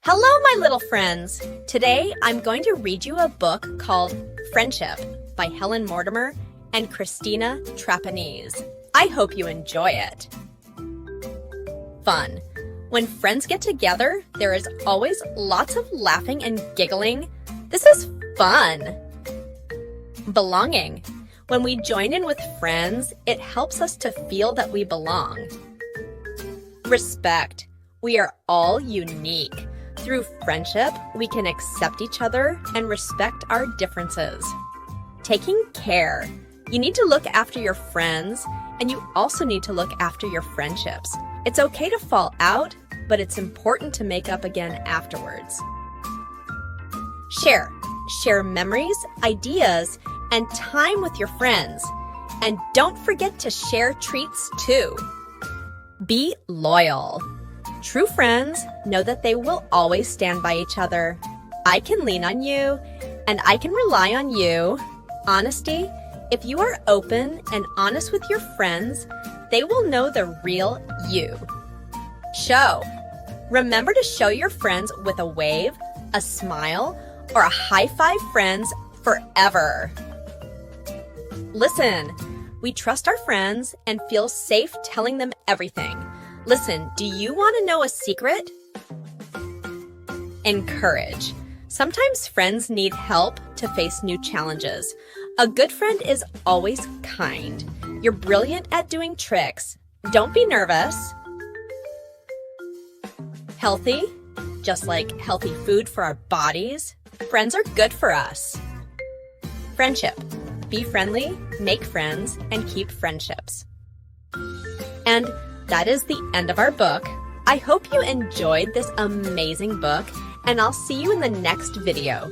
Hello, my little friends! Today, I'm going to read you a book called Friendship by Helen Mortimer and Cristina Trapanese. I hope you enjoy it. Fun. When friends get together, there is always lots of laughing and giggling. This is fun. Belonging. When we join in with friends, it helps us to feel that we belong. Respect. We are all unique. Through friendship, we can accept each other and respect our differences. Taking care. You need to look after your friends, and you also need to look after your friendships. It's okay to fall out, but it's important to make up again afterwards. Share. Share memories, ideas, and time with your friends. And don't forget to share treats too. Be loyal. True friends know that they will always stand by each other. I can lean on you, and I can rely on you. Honesty. If you are open and honest with your friends, they will know the real you. Show. Remember to show your friends with a wave, a smile, or a high five friends forever. Listen. We trust our friends and feel safe telling them everything. Listen, do you want to know a secret? Encourage. Sometimes friends need help to face new challenges. A good friend is always kind. You're brilliant at doing tricks. Don't be nervous. Healthy. Just like healthy food for our bodies, friends are good for us. Friendship. Be friendly, make friends, and keep friendships. And that is the end of our book. I hope you enjoyed this amazing book, and I'll see you in the next video.